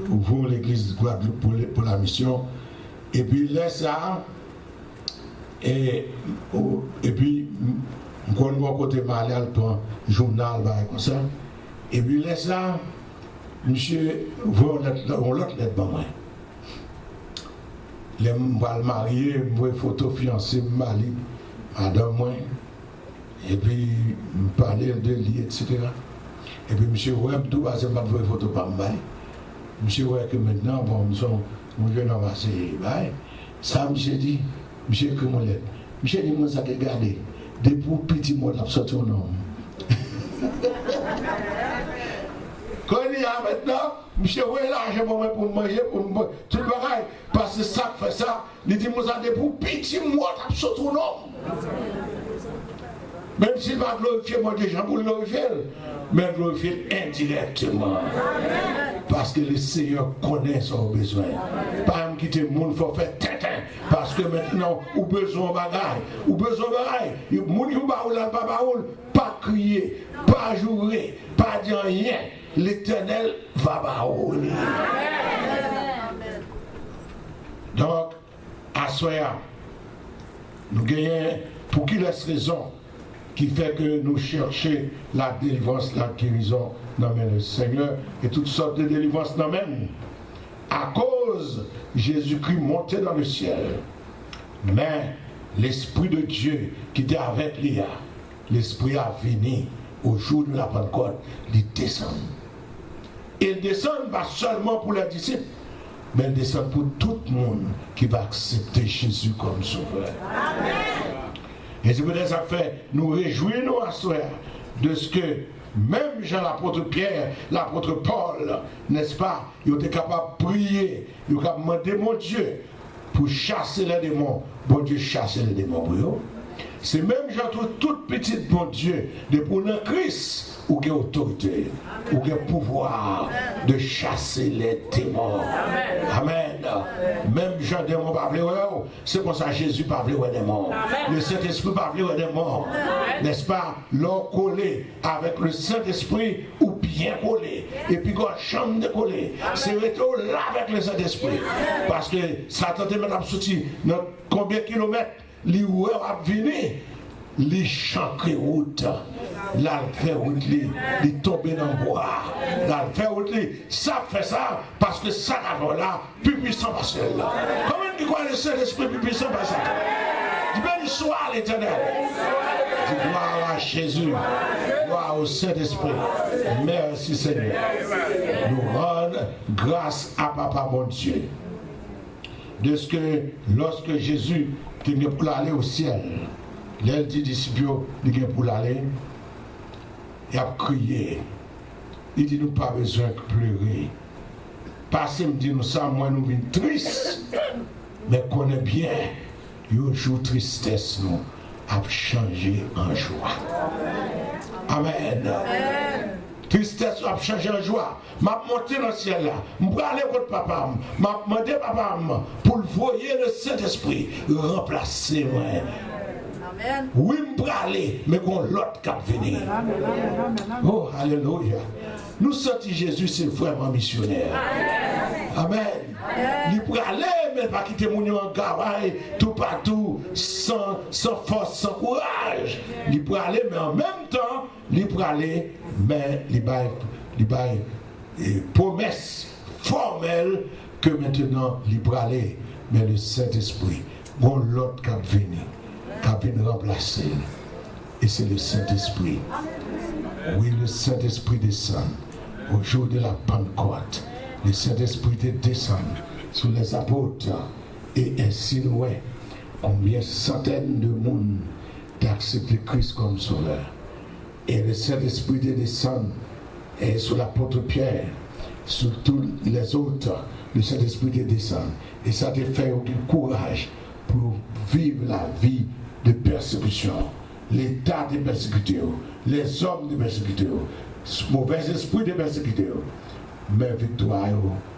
ouvrons l'église de Guadeloupe pour la mission. Et puis là, ça, et puis, je vais côté Marial pour un journal comme ça. Et puis laisse là, monsieur, voit l'autre lettre pour moi. Les m'val marié, moi photo fiancé, mari, madame moi. Et puis me parler de lui, etc. Et puis monsieur ouais, tout parce que m'a voir photo pas mal. Monsieur ouais que maintenant bon, mon jeune homme c'est bail. Ça monsieur dit, monsieur que mon lettre. Monsieur dit moi ça que garder. Depuis petit mot là sorti un homme. Quand il y a maintenant, monsieur, oui, l'argent pour manger, pour tout le bagage, parce que ça fait ça, il dit, moi, ça pour petit moi, absolument tout non. Même s'il va glorifier moi des gens pour le glorifier, mais glorifier indirectement. Parce que le Seigneur connaît son besoin. Pas me quitter le monde, il faut faire tintin. Parce que maintenant, ou besoin de bagaille, ou besoin de bagaille. Le monde qui va pas crier, pas jouer, pas dire rien. L'Éternel va barouler. Donc, à soya, nous gagnons pour qui laisse raison qui fait que nous cherchons la délivrance, la guérison dans le Seigneur et toutes sortes de délivrances dans même. À cause Jésus-Christ monté dans le ciel. Mais l'Esprit de Dieu qui était avec Léa, l'Esprit a venu au jour de la Pentecôte, il descend. Il descend pas seulement pour les disciples, mais il descend pour tout le monde qui va accepter Jésus comme sauveur. Amen. Et c'est peut-être ça fait nous réjouir à soi de ce que même Jean l'apôtre Pierre, l'apôtre Paul, n'est-ce pas, ils étaient capables de prier, ils étaient capables de demander mon Dieu pour chasser les démons. Bon Dieu chasser les démons pour eux. C'est même Jean toute petite, mon Dieu, de pour le Christ, ou qui a autorité, ou qui a pouvoir de chasser les démons. Amen. Même Jean démon pas parler, c'est pour ça que Jésus parle des démons. Le Saint-Esprit parle des démons. N'est-ce pas? L'on collé avec le Saint-Esprit ou bien collé. Et puis quand chambre de coller, c'est retour là avec le Saint-Esprit. Parce que Satan te met à sortir dans combien de kilomètres? Li ou a venir, li chancre route, la fait route li tomber dans le bois, la fait route ça fait ça parce que ça d'abord là, plus puissant parce que là. Comment tu crois le Saint-Esprit plus puissant parce que tu béni soit l'Éternel. Tu gloire à Jésus, gloire au Saint-Esprit. Merci Seigneur. Nous rendons grâce à Papa mon Dieu. De ce que lorsque Jésus qui est pour aller au ciel, les disciples qui est pour aller, il a crié. Il dit nous pas besoin de pleurer. Parce qu'il me dit nous ça, moi nous venons tristes, mais connaît bien, un jour tristesse nous a changé en joie. Amen. Tristesse a changé en joie. M'a monté dans le ciel là. Je vais aller contre papa. M'a demandé papa pour le voyer le Saint-Esprit remplacer moi. Amen. Oui, je vais aller, mais qu'on l'autre cap venir. Oh, alléluia. Nous sentons Jésus, c'est vraiment missionnaire. Amen. Il peut aller, mais pas quitter mon en travail, tout partout, sans force, sans courage. Il peut aller, mais en même temps, il peut aller, mais il baille promesse formelle que maintenant il peut aller. Mais le Saint-Esprit, bon l'autre qui vient remplacer. Et c'est le Saint-Esprit. Oui, le Saint-Esprit descend au jour de la Pentecôte. Le Saint-Esprit descend sur les apôtres et ainsi nous voyons combien centaines de monde d'accepter Christ comme sauveur. Et le Saint-Esprit descend et sur l'apôtre Pierre, sur tous les autres, le Saint-Esprit descend. Et ça te fait du courage pour vivre la vie de persécution, l'état de persécuteur, les hommes de persécuteur, mauvais esprit de persécuteur. Mais victoire,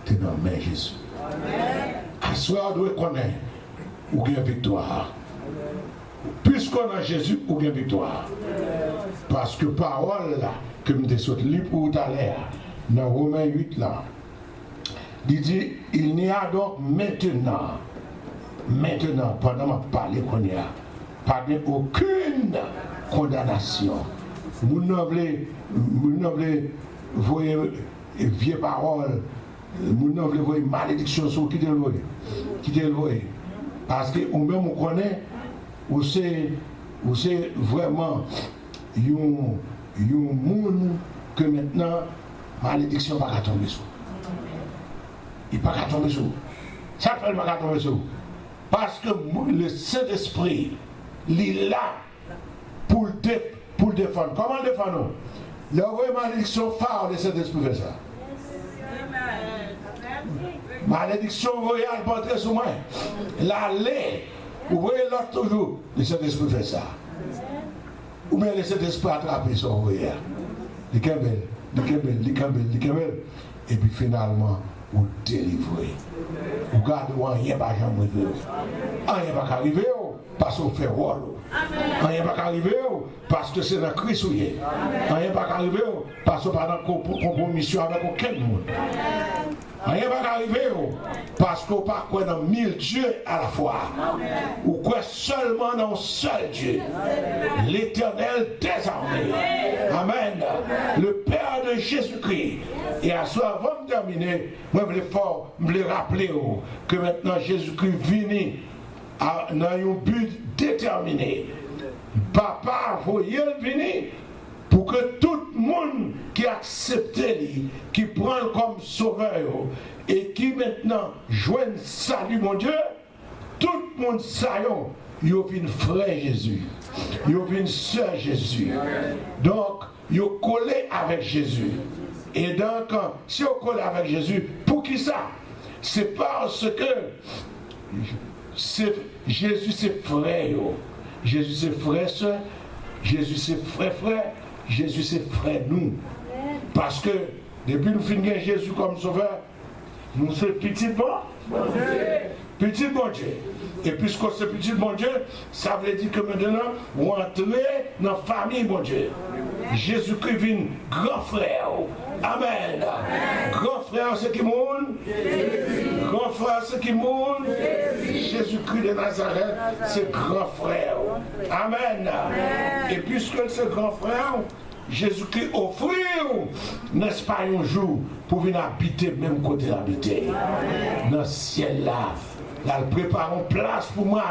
tu es dans la main Jésus. À soi, on doit connaître où il y a victoire. Puisqu'on a Jésus, où il y a victoire. Parce que parole là, que je suis sorti pour tout à l'heure, dans Romains 8 là, il dit, il n'y a donc maintenant, pendant ma parole qu'on y a, pas aucune condamnation. Vous n'avez voyez vieilles paroles, mon nom voit malédiction sur qui te le voit. Parce que ou même on connaît, ou c'est vraiment un monde que maintenant malédiction va tomber sur. Il ne va pas tomber sur. Ça fait pas tomber sur. Parce que le Saint-Esprit, il est là pour le défendre. Comment le défendre? Il y a une malédiction phare, le Saint-Esprit fait ça. Malédiction royale pour entrer sur moi. L'aller, vous voyez l'autre toujours, le Saint-Esprit fait ça. Ou bien le Saint-Esprit attraper son royal. Il est belle. Et puis finalement, vous délivrez. Vous gardez rien pas jamais arriver. Rien pas arriver parce qu'on fait rôle. Rien pas arriver parce que c'est dans Christ. Rien pas arriver parce qu'on n'a pas de compromission avec aucun monde. Rien va arriver parce qu'on ne pas croire dans 1000 dieux à la fois. Ou croit seulement dans un seul Dieu, l'Éternel des armées. Amen. Le Père de Jésus-Christ. Et à ce moment, avant de terminer, moi je voulais rappeler que maintenant Jésus-Christ vient dans un but déterminé. Papa, voyez venir. Pour que tout le monde qui accepte lui, qui prend comme sauveur et qui maintenant joigne salut mon Dieu, tout le monde saillant, il y a une frère Jésus, il y a une sœur Jésus. Donc, il y a collé avec Jésus. Et donc, si on colle avec Jésus, pour qui ça? C'est parce que Jésus c'est frère, Jésus c'est frère sœur, Jésus c'est frère. Jésus c'est frère nous. Parce que depuis nous finissons Jésus comme sauveur, nous sommes petit bon Dieu. Petit bon Dieu. Et puisque c'est petit bon Dieu, ça veut dire que maintenant, vous entrez dans la famille bon Dieu. Jésus-Christ vient grand frère. Amen. Grand frère, c'est qui monde? Grand frère, c'est qui monde? Jésus-Christ de Nazareth, c'est grand frère. Amen. Et puisque c'est grand frère, Jésus-Christ offre, n'est-ce pas, un jour pour venir habiter même côté habiter. Dans le ciel là, il prépare une place pour moi.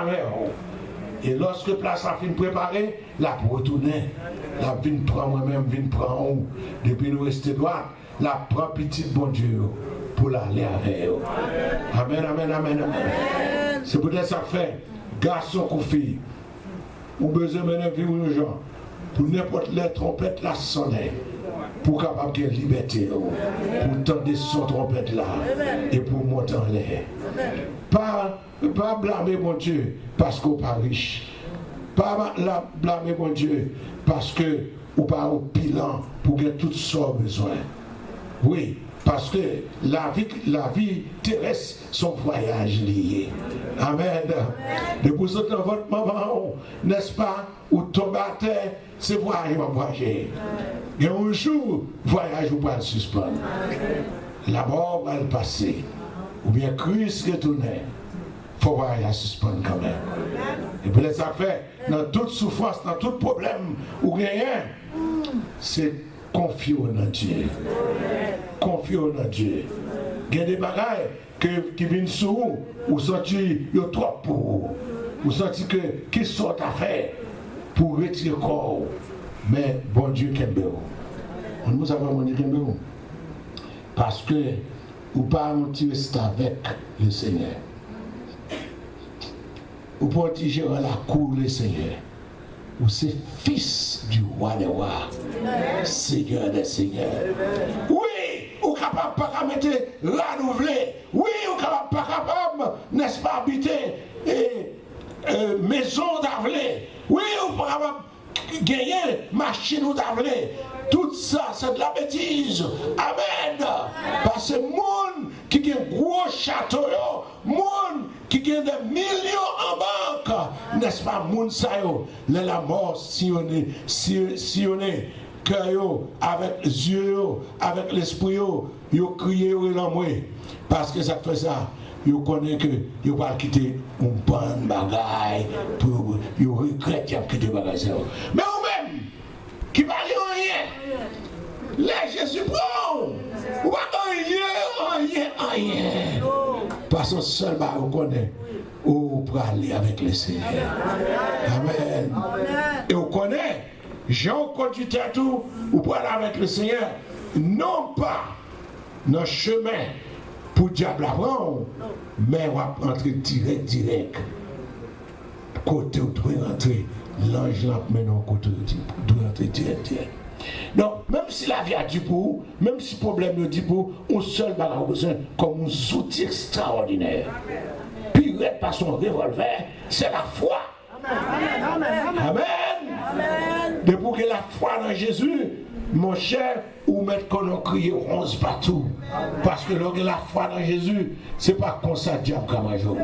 Et lorsque place a fini préparée, la pour retourner, la vient prendre moi-même, vient prendre depuis nous rester droit, la prend petite bon Dieu pour l'aller avec eux. Amen, amen, amen, amen. C'est peut-être ça fait, garçon ou fille, ou besoin de vivre aux gens, pour n'importe les trompettes la sonner, pour capable de liberté, pour tendre son trompette là, et pour monter en l'air. Pas blâmer mon Dieu parce qu'on n'est pas riche. Pas blâmer mon Dieu parce que ou pas au bilan pour que tout soit besoin. Oui, parce que la vie terrestre, son voyage lié. Amen. De vous autres dans votre maman, n'est-ce pas, ou tomber à terre, c'est voyager. Et un jour, voyage vous va le suspendre. La mort va le passer. Ou bien Christ retourner. Il faut voir la suspendre quand même. Et pour les affaires, dans toute souffrance, dans tout problème, ou rien, c'est confier en Dieu. Confier en Dieu. Il y a des bagailles qui viennent sur vous, ou senti qu'il y a trop pour vous. Ou senti que qui sont à faire pour retirer le corps. Mais bon Dieu, qu'est-ce que nous avons mon Dieu, parce que ou pas rester avec le Seigneur. Ou pas gérer la cour le Seigneur. Ou c'est fils du roi des rois, Seigneur des seigneurs. Oui, ou capable pas de mettre renouveler. Oui, ou capable pas capable, n'est-ce pas, habiter maison d'Avelé. Oui, ou pas capable gagner machine ou d'Avelé. Tout ça, c'est de la bêtise. Amen. Parce que monde qui a un gros château, monde qui a des millions en banque, n'est-ce pas, monde ça, la mort sillonné, cœur, avec les yeux, avec l'esprit, ils crient et l'envoient. Parce que ça fait ça. Ils connaissent que ils vont quitter un bon bagaille pour ils regrettent qu'ils ont quitté le bagaille. Mais vous-même, qui ne valent rien, Là, Jésus prend. Ou pas rien. Parce que seul, on connaît. Ou pour aller avec le Seigneur. Amen. Et on connaît. Jean conduit tout. Ou pour aller avec le Seigneur. Non pas dans le chemin pour le diable apprendre, mais on va entrer direct. Côté où doit rentrer, l'ange l'a mené au côté où doit rentrer direct. Donc, même si la vie a dit pour, même si le problème dit pour, on seul va besoin comme un outil extraordinaire. Puis, par son revolver, c'est la foi. Amen. De pour que la foi dans Jésus, mon cher, ou mettre qu'on a crié 11 partout. Parce que lorsque la foi dans Jésus, c'est pas comme ça diable comme un jour.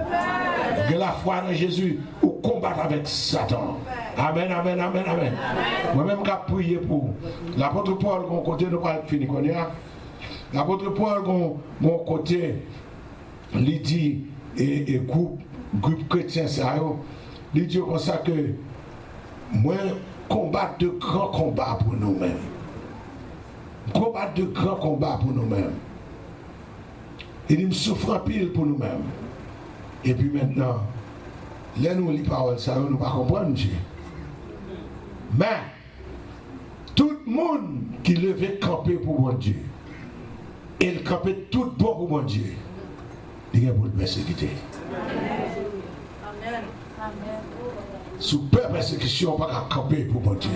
Que la foi dans Jésus, ou combattre avec Satan. Amen. Moi-même, j'ai prié pour l'apôtre Paul, mon côté, nous pas fini. L'apôtre Paul, mon côté, il dit, et groupe chrétien, il dit comme ça que moi, combattre de grands combats pour nous-mêmes. Combattre de grands combats pour nous-mêmes. Il me souffre en pile pour nous-mêmes. Et puis maintenant, là nous les paroles, ça nous pas comprendre, Dieu. Mais, tout le monde qui levait camper pour mon Dieu, il campait tout bon pour mon Dieu, il y a pour le persécuter. Amen. Sous peur persécution, on ne peut pas camper pour mon Dieu.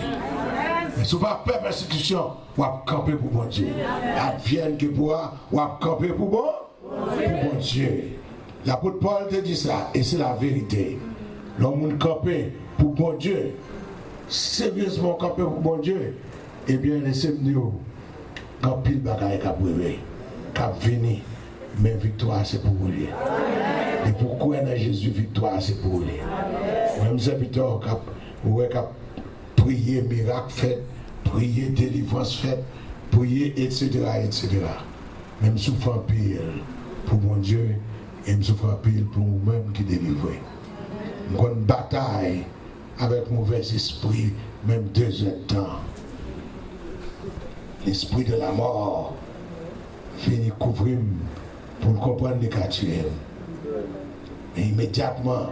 Mais sous pas peur persécution, on va camper pour mon Dieu. Advienne que pour on va camper pour mon Dieu. L'apôtre Paul te dit ça, et c'est la vérité. L'homme camper pour mon Dieu, sérieusement camper pour mon Dieu, eh bien, laissez-moi quand pile bagaille qui a brûlé, qui a venu, mais victoire c'est pour vous. Et pourquoi dans Jésus, victoire c'est pour vous. Même serviteur qui a prié, miracle fait, prié, délivrance fait, prié, etc. Même souffrant pile pour mon Dieu, et me souffrant pile pour vous-même qui délivrez. Une bataille avec mauvais esprit, même 2 heures de temps. L'esprit de la mort finit couvrir pour comprendre les quartiers. Et immédiatement,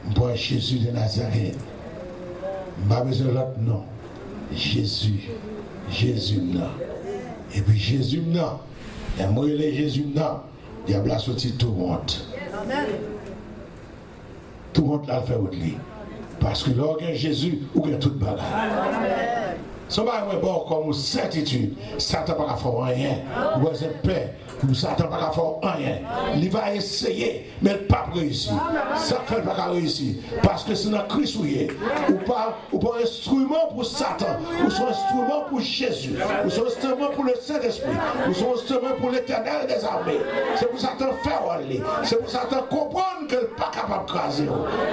je prends Jésus de Nazareth. Je n'ai pas besoin de l'autre nom. Jésus non. Et puis Jésus non. Et moi, il est Jésus non. Il y a la sortie tout honte. Tout honte là, le fait autre lit. Parce que lorsqu'il y a Jésus, il y a toute bagarre. Ce n'est pas bon comme certitude. Satan n'a pas faire rien. Vous avez paix. Satan n'a pas faire rien. Il va essayer, mais il n'a pas réussi. Satan n'a pas réussi. Parce que c'est dans Christ ou pas un instrument pour Satan. Ou son instrument pour Jésus. Ou son instrument pour le Saint-Esprit. Ou son instrument pour l'Éternel des armées. C'est pour Satan faire aller. C'est pour Satan comprendre qu'il n'est pas capable de craser.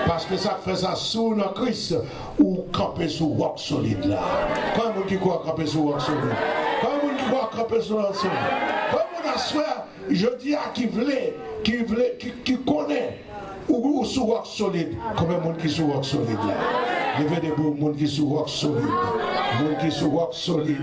Parce que ça fait ça sous dans Christ ou camper sous roc solide là. Quand on qui croit camper sur roc solide. Quand on qui croit camper sur roc solide. Quand on a soeur, je dis à qui connaît ou sous roc solide. Combien de monde qui sous roc solide là. Levez des beaux monde qui sous roc solide. Monde qui sous roc solide.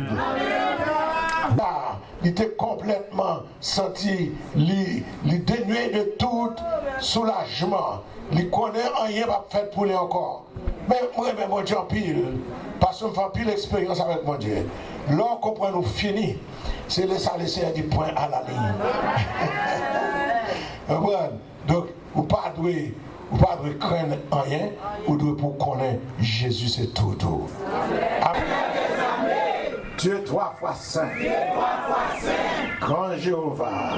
Il était complètement senti, il dénué de tout soulagement. Il connaît rien pas fait pour lui encore. Mais moi, mon Dieu en pile. Parce que je fais pile expérience avec mon Dieu. Lorsqu'on comprend nous fini, c'est laisser du point à la ligne. Donc, vous ne devez pas craindre rien, vous devez pour connaître Jésus, c'est tout. Amen. Dieu 3 fois saint. Grand Jéhovah.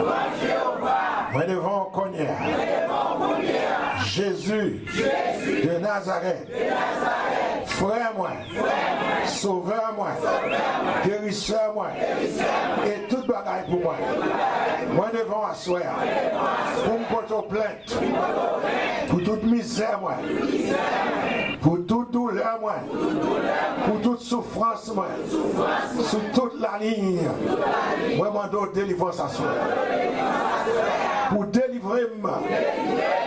Moi devant connaître. Jésus de Nazareth. Frère moi. Sauveur moi. Guérisseur moi. Et toute bagaille pour moi. Moi devant asseoir. Pour me porter plainte. Pour toute misère moi. Pour toute douleur moi. Pour toute souffrance moi. Sur toute la ligne, moi je demande délivrance à soi. Pour délivrer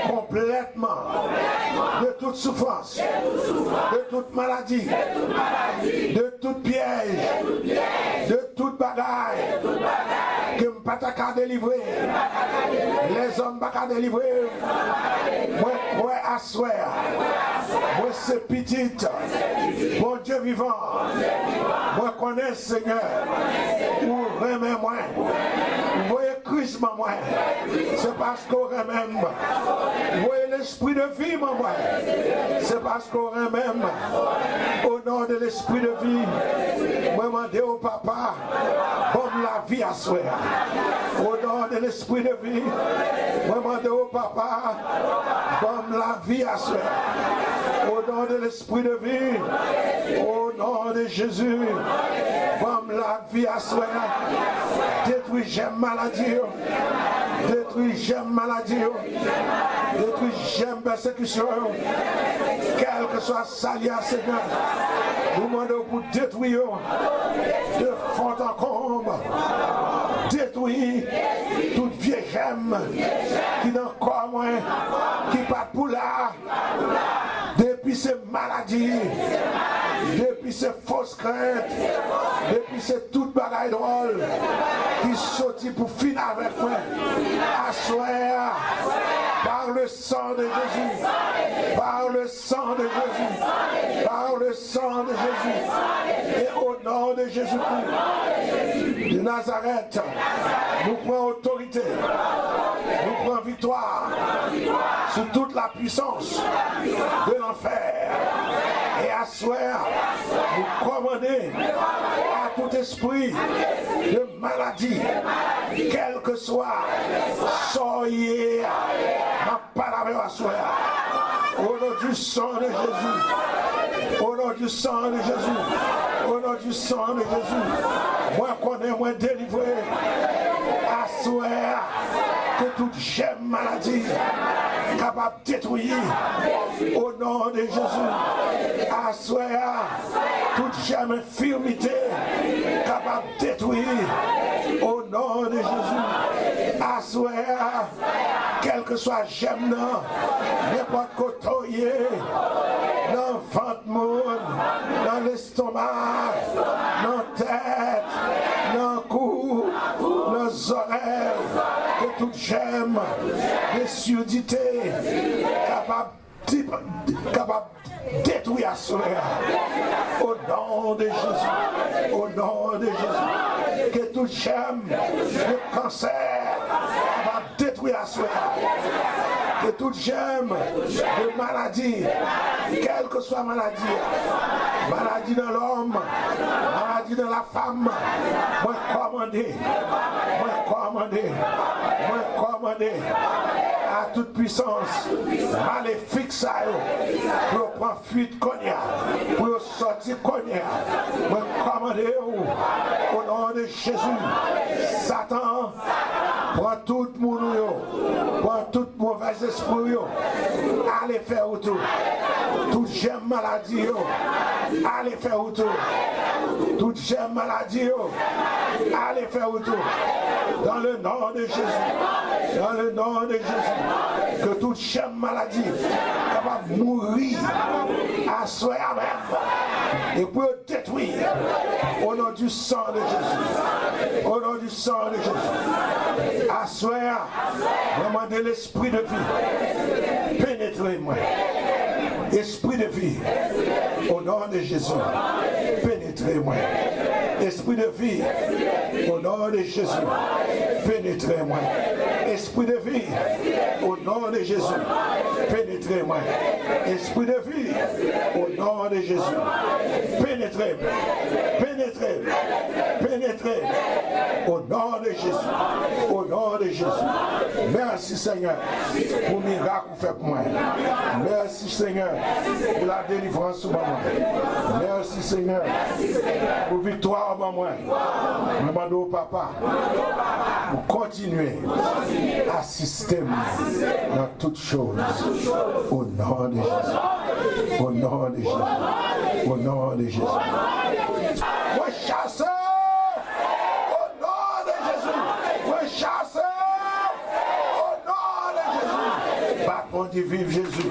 complètement de toute souffrance, de toute maladie, de toute piège, de toute toute bagaille que je ne peux pas délivrer. Les hommes ne peuvent pas délivrer. Moi, à soi. Moi, c'est petite. Bon Dieu vivant. Moi, connais le Seigneur. Ou remets moi. Vous voyez Christ, moi. C'est parce qu'on remet. Vous voyez l'esprit de vie, moi. C'est parce qu'on remet. Au nom de l'esprit de vie, moi, demandez au papa, comme la vie à soi. Au nom de l'esprit de vie, moi, demandez au papa, comme la vie à soi. Au nom de l'esprit de vie, au nom de Jésus, comme la vie à soi. Détruis, j'aime maladie. Détruis, j'aime maladie. Détruis, j'aime persécution. Quel que soit Salia, Seigneur, nous demandons pour détruire de fond en comble. Détruire toute vieille gemme qui n'a encore moins, qui pas pour là. Depuis ces maladies, depuis ces fausses craintes, depuis ces toutes bagailles drôles qui sortent pour finir avec moi. Assoir par le sang de Jésus, par le sang de Jésus, par le sang de Jésus, et au nom de Jésus-Christ de Nazareth, nous prenons autorité, nous prenons victoire sur toute la puissance de l'enfer. Et à soir, nous commander à tout esprit de maladie, quel que soit, soyez ma parole à soir. Au nom du sang de Jésus, au nom du sang de Jésus, au nom du sang de Jésus, moi connais, moi délivré, à soir, que toute gemme maladie capable de détruire au nom de Jésus. Assoya toute gemme infirmité capable de détruire au nom de Jésus. Assoya quel que soit gemme n'importe côté dans le ventre, dans l'estomac, dans la tête, dans le cou, dans les oreilles, que toute gemme de surdité capable de détruire à soi. Au nom de Jésus, au nom de Jésus, que toute gemme de cancer capable de détruire à soi. Que toute gemme de maladie, quelle que soit maladie, maladie dans l'homme, maladie dans la femme, moi commander à toute puissance maléfique ça pour prendre fuite cognac, pour sortir cognac, moi commander au nom de Jésus. Satan prend tout le monde, prend tout mauvais esprit, allez faire autour. Toute gemme maladie, allez faire autour. Toute gemme maladie, allez faire autour. Dans le nom de Jésus, dans le nom de Jésus, que toute gemme maladie capable de mourir à soi même et pour détruire au nom du sang de Jésus. Au nom du sang de Jésus. À soi, demandez l'esprit de vie. Pénétrez-moi. Esprit de vie, au nom de Jésus, pénétrez-moi. Esprit de vie, au nom de Jésus, pénétrez-moi. Esprit de vie, au nom de Jésus, pénétrez-moi. Esprit de vie, au nom de Jésus, pénétrez-moi. Pénétrez-moi. Pénétrez-moi. Au nom de Jésus, au nom de Jésus. Merci Seigneur pour le miracle que vous faites pour moi. Merci Seigneur pour la délivrance pour moi. Merci Seigneur pour la victoire pour moi. Je demande au papa pour continuer à assister dans toutes choses. Au nom de Jésus. Au nom de Jésus. Au nom de Jésus. Moi chasseur. Au nom de Jésus. Moi chasseur. Au nom de Jésus. Par contre, vive Jésus.